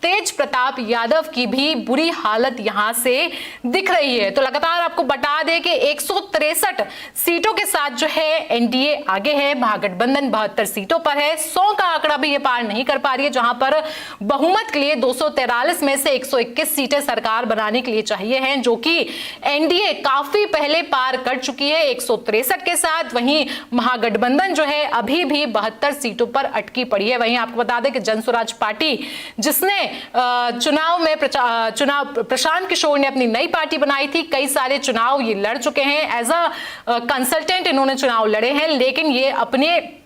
तेज प्रताप यादव की भी बुरी हालत यहां से दिख रही है। तो लगातार आपको बता दें कि 163 सीटों के साथ जो है एनडीए आगे है, महागठबंधन 72 सीटों पर है, 100 का आंकड़ा भी ये पार नहीं कर पा रही है, जहां पर बहुमत के लिए 243 में से 121 सीटें सरकार बनाने के लिए चाहिए हैं, जो कि एनडीए काफी पहले पार कर चुकी है 163 के साथ। वहीं महागठबंधन जो है अभी भी 72 सीटों पर अटकी पड़ी है। वहीं आपको बता दें कि जनसुराज पार्टी, जिसने चुनाव में प्रशांत किशोर ने अपनी नई पार्टी बनाई थी, कई सारे चुनाव ये लड़ चुके हैं, एज अ कंसल्टेंट इन्होंने चुनाव लड़े हैं, लेकिन ये अपने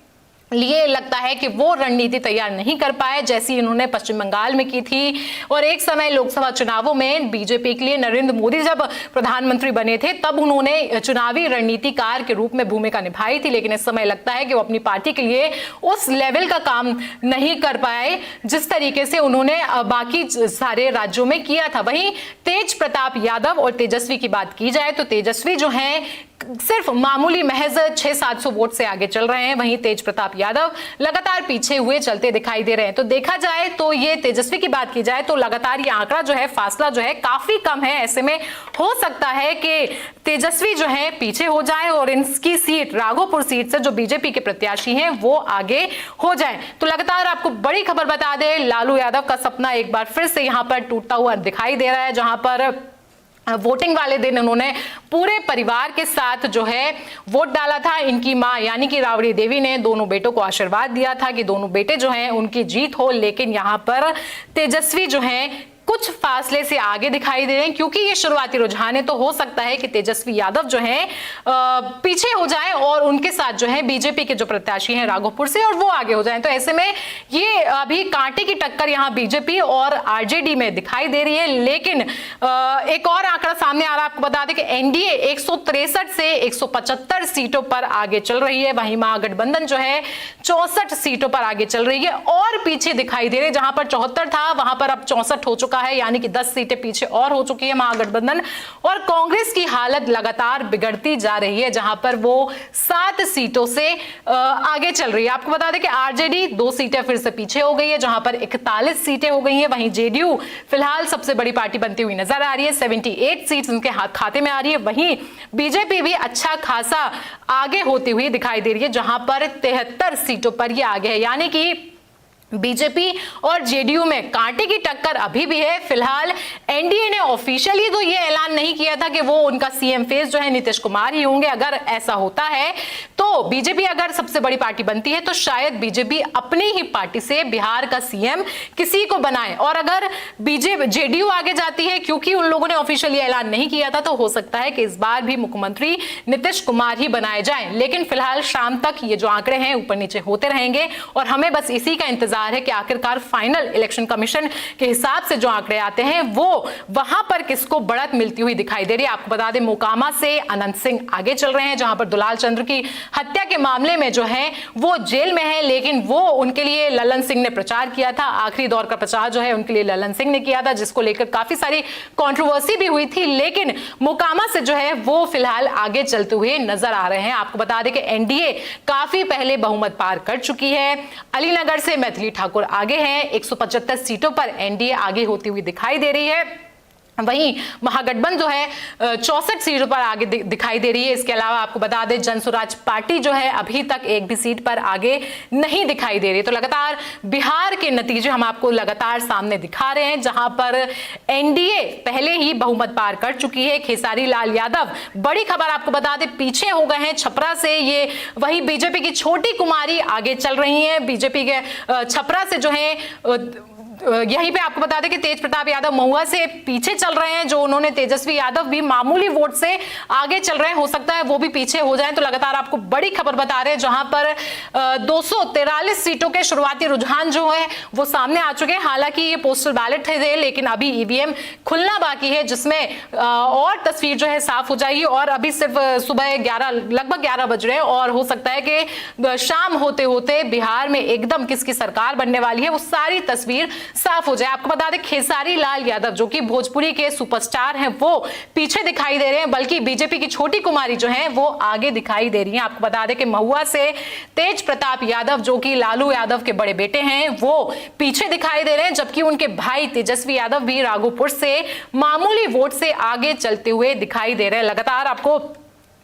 लिए लगता है कि वो रणनीति तैयार नहीं कर पाए जैसी इन्होंने पश्चिम बंगाल में की थी। और एक समय लोकसभा चुनावों में बीजेपी के लिए नरेंद्र मोदी जब प्रधानमंत्री बने थे तब उन्होंने चुनावी रणनीतिकार के रूप में भूमिका निभाई थी, लेकिन इस समय लगता है कि वो अपनी पार्टी के लिए उस लेवल का काम नहीं कर पाए जिस तरीके से उन्होंने बाकी सारे राज्यों में किया था। वहीं तेज प्रताप यादव और तेजस्वी की बात की जाए तो तेजस्वी जो है सिर्फ मामूली महज 600-700 वोट से आगे चल रहे हैं, वहीं तेज प्रताप यादव लगातार पीछे हुए चलते दिखाई दे रहे हैं। तो देखा जाए तो ये तेजस्वी की बात की जाए तो लगातार ये आंकड़ा जो है, फासला जो है काफी कम है। ऐसे में हो सकता है कि तेजस्वी जो है पीछे हो जाए और इनकी सीट राघोपुर सीट से जो बीजेपी के प्रत्याशी हैं वो आगे हो जाए। तो लगातार आपको बड़ी खबर बता दें, लालू यादव का सपना एक बार फिर से यहां पर टूटता हुआ दिखाई दे रहा है, जहां पर वोटिंग वाले दिन उन्होंने पूरे परिवार के साथ जो है वोट डाला था। इनकी मां यानी कि राबड़ी देवी ने दोनों बेटों को आशीर्वाद दिया था कि दोनों बेटे जो हैं उनकी जीत हो, लेकिन यहां पर तेजस्वी जो हैं कुछ फासले से आगे दिखाई दे रहे हैं, क्योंकि ये शुरुआती रुझान है। तो हो सकता है कि तेजस्वी यादव जो है पीछे हो जाए और उनके साथ जो है बीजेपी के जो प्रत्याशी हैं राघोपुर से, और वो आगे हो जाएं। तो ऐसे में ये अभी कांटे की टक्कर यहाँ बीजेपी और आरजेडी में दिखाई दे रही है। लेकिन एक और आंकड़ा सामने आ रहा है, आपको बता दें कि एनडीए 163 से 175 सीटों पर आगे चल रही है, वहीं महागठबंधन जो है 64 सीटों पर आगे चल रही है और पीछे दिखाई दे रही है। जहां पर 74 था वहां पर अब 64 हो चुका है, यानी कि 10 सीटें पीछे और हो चुकी है महागठबंधन। और कांग्रेस की हालत लगातार बिगड़ती जा रही है, जहां पर वो 7 सीटों से आगे चल रही है। आपको बता दें कि आरजेडी 2 सीटें फिर से पीछे हो गई है, जहां पर 41 सीटें हो गई हैं। वहीं जेडीयू फिलहाल सबसे बड़ी पार्टी बनती हुई नजर आ रही है, 78 सीट्स उनके खाते में आ रही है। वहीं बीजेपी भी अच्छा खासा आगे होती हुई दिखाई दे रही है, जहां पर 73 सीटों पर ये आगे है, यानी कि बीजेपी और जेडीयू में कांटे की टक्कर अभी भी है। फिलहाल एनडीए ने ऑफिशियली तो ये ऐलान नहीं किया था कि वो उनका सीएम फेस जो है नीतीश कुमार ही होंगे। अगर ऐसा होता है तो बीजेपी अगर सबसे बड़ी पार्टी बनती है तो शायद बीजेपी अपनी ही पार्टी से बिहार का सीएम किसी को बनाए, और अगर जेडीयू आगे जाती है, क्योंकि उन लोगों ने ऑफिशियली ऐलान नहीं किया था, तो हो सकता है कि इस बार भी मुख्यमंत्री नीतीश कुमार ही बनाए जाएं। लेकिन फिलहाल शाम तक ये जो आंकड़े हैं ऊपर नीचे होते रहेंगे और हमें बस इसी का इंतजार है कि आखिरकार फाइनल इलेक्शन कमीशन के हिसाब से जो आंकड़े आते हैं वो वहां पर किसको बढ़त मिलती हुई दिखाई दे रही है। आपको बता दें मोकामा से अनंत सिंह आगे चल रहे हैं, जहां पर दुलाल चंद्र की हत्या के मामले में जो है वो जेल में है, लेकिन वो उनके लिए ललन सिंह ने प्रचार किया था। आखिरी दौर का प्रचार जो है उनके लिए ललन सिंह ने किया था, जिसको लेकर काफी सारी कंट्रोवर्सी भी हुई थी। लेकिन मोकामा से जो है वो फिलहाल आगे चलते हुए नजर आ रहे हैं। आपको बता दें कि एनडीए काफी पहले बहुमत पार कर चुकी है। अलीनगर से मैथिली ठाकुर आगे हैं, 175 सीटों पर एनडीए आगे होती हुई दिखाई दे रही है। वहीं महागठबंधन जो है 64 सीटों पर आगे दिखाई दे रही है। इसके अलावा आपको बता दें जनसुराज पार्टी जो है अभी तक एक भी सीट पर आगे नहीं दिखाई दे रही। तो लगातार बिहार के नतीजे हम आपको लगातार सामने दिखा रहे हैं, जहां पर एनडीए पहले ही बहुमत पार कर चुकी है। खेसारी लाल यादव, बड़ी खबर आपको बता दें, पीछे हो गए हैं छपरा से। ये वही बीजेपी की छोटी कुमारी आगे चल रही हैं, बीजेपी के छपरा से जो है यहीं पे आपको बता दें कि तेज प्रताप यादव महुआ से पीछे चल रहे हैं, जो उन्होंने तेजस्वी यादव भी मामूली वोट से आगे चल रहे हैं, हो सकता है वो भी पीछे हो जाएं। तो लगातार आपको बड़ी खबर बता रहे हैं, जहां पर 243 सीटों के शुरुआती रुझान जो है वो सामने आ चुके हैं। हालांकि ये पोस्टल बैलेट थे, लेकिन अभी ईवीएम खुलना बाकी है, जिसमें और तस्वीर जो है साफ हो जाएगी। और अभी सिर्फ सुबह लगभग 11 बज रहे हैं और हो सकता है कि शाम होते होते बिहार में एकदम किसकी सरकार बनने वाली है वो सारी तस्वीर साफ हो जाए। आपको बता दें खेसारी लाल यादव जो कि भोजपुरी के सुपरस्टार हैं वो पीछे दिखाई दे रहे हैं, बल्कि बीजेपी की छोटी कुमारी जो है वो आगे दिखाई दे रही है। आपको बता दें कि महुआ से तेज प्रताप यादव जो कि लालू यादव के बड़े बेटे हैं वो पीछे दिखाई दे रहे हैं, जबकि उनके भाई तेजस्वी यादव भी राघोपुर से मामूली वोट से आगे चलते हुए दिखाई दे रहे हैं। लगातार आपको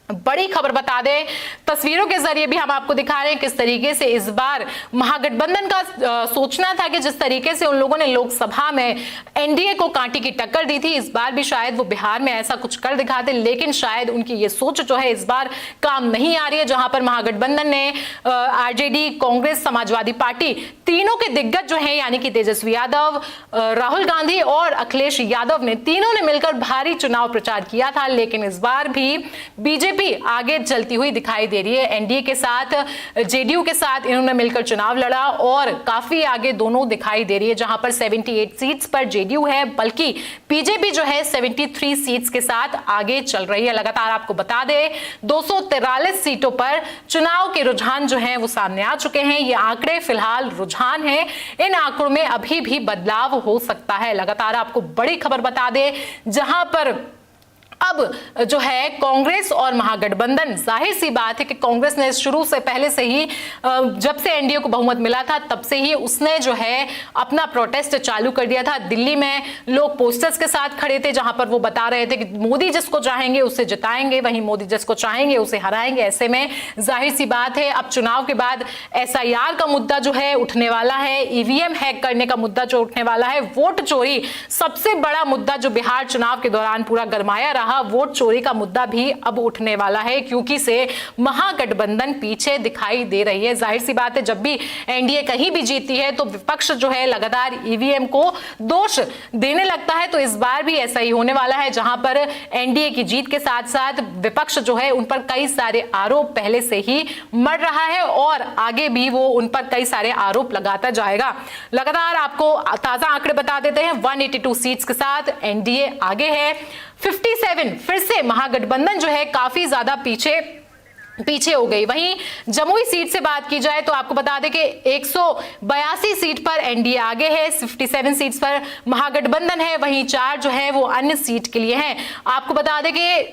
बड़ी खबर बता दें, तस्वीरों के जरिए भी हम आपको दिखा रहे हैं किस तरीके से इस बार महागठबंधन का सोचना था कि जिस तरीके से उन लोगों ने लोकसभा में एनडीए को कांटे की टक्कर दी थी, इस बार भी शायद वो बिहार में ऐसा कुछ कर दिखाते, लेकिन शायद उनकी ये सोच जो है इस बार काम नहीं आ रही है। जहां पर महागठबंधन ने आरजेडी, कांग्रेस, समाजवादी पार्टी तीनों के दिग्गज जो है यानी कि तेजस्वी यादव, राहुल गांधी और अखिलेश यादव ने तीनों ने मिलकर भारी चुनाव प्रचार किया था, लेकिन इस बार भी बीजेपी आगे चलती हुई दिखाई दे रही है। एनडीए के साथ, जेडीयू के साथ इन्होंने मिलकर चुनाव लड़ा और काफी आगे दोनों दिखाई दे रही है, जहां पर 78 सीट्स पर जेडीयू है, बल्कि बीजेपी जो है 73 सीट्स के साथ आगे चल रही है। लगातार आपको बता दें 243 सीटों पर चुनाव के रुझान जो है वो सामने आ चुके हैं। ये आंकड़े फिलहाल रुझान है, इन आंकड़ों में अभी भी बदलाव हो सकता है। लगातार आपको बड़ी खबर बता दें, जहां पर अब जो है कांग्रेस और महागठबंधन, जाहिर सी बात है कि कांग्रेस ने शुरू से पहले से ही जब से एनडीए को बहुमत मिला था तब से ही उसने जो है अपना प्रोटेस्ट चालू कर दिया था। दिल्ली में लोग पोस्टर्स के साथ खड़े थे जहां पर वो बता रहे थे कि मोदी जिसको चाहेंगे उसे जिताएंगे, वहीं मोदी जिसको चाहेंगे उसे हराएंगे। ऐसे में जाहिर सी बात है अब चुनाव के बाद एसआईआर का मुद्दा जो है उठने वाला है, ईवीएम हैक करने का मुद्दा जो उठने वाला है, वोट चोरी सबसे बड़ा मुद्दा जो बिहार चुनाव के दौरान पूरा गरमाया रहा, वोट चोरी का मुद्दा भी अब उठने वाला है, क्योंकि से महागठबंधन पीछे दिखाई दे रही है। जाहिर सी बात है जब भी एनडीए कहीं भी जीती है तो विपक्ष जो है लगातार ईवीएम को दोष देने लगता है, तो इस बार भी ऐसा ही होने वाला है, जहां पर एनडीए की जीत के साथ साथ विपक्ष जो है उन पर कई सारे आरोप पहले से ही मर रहा है और आगे भी वो उन पर कई सारे आरोप लगाता जाएगा। लगातार आपको ताजा आंकड़े बता देते हैं, 182 सीट्स के साथ एनडीए आगे है, 57 फिर से महागठबंधन जो है काफी ज्यादा पीछे हो गई। वहीं जमुई सीट से बात की जाए तो आपको बता दें कि 182 सीट पर एनडीए आगे है, 57 सीट्स पर महागठबंधन है, वहीं 4 जो है वो अन्य सीट के लिए हैं। आपको बता दें कि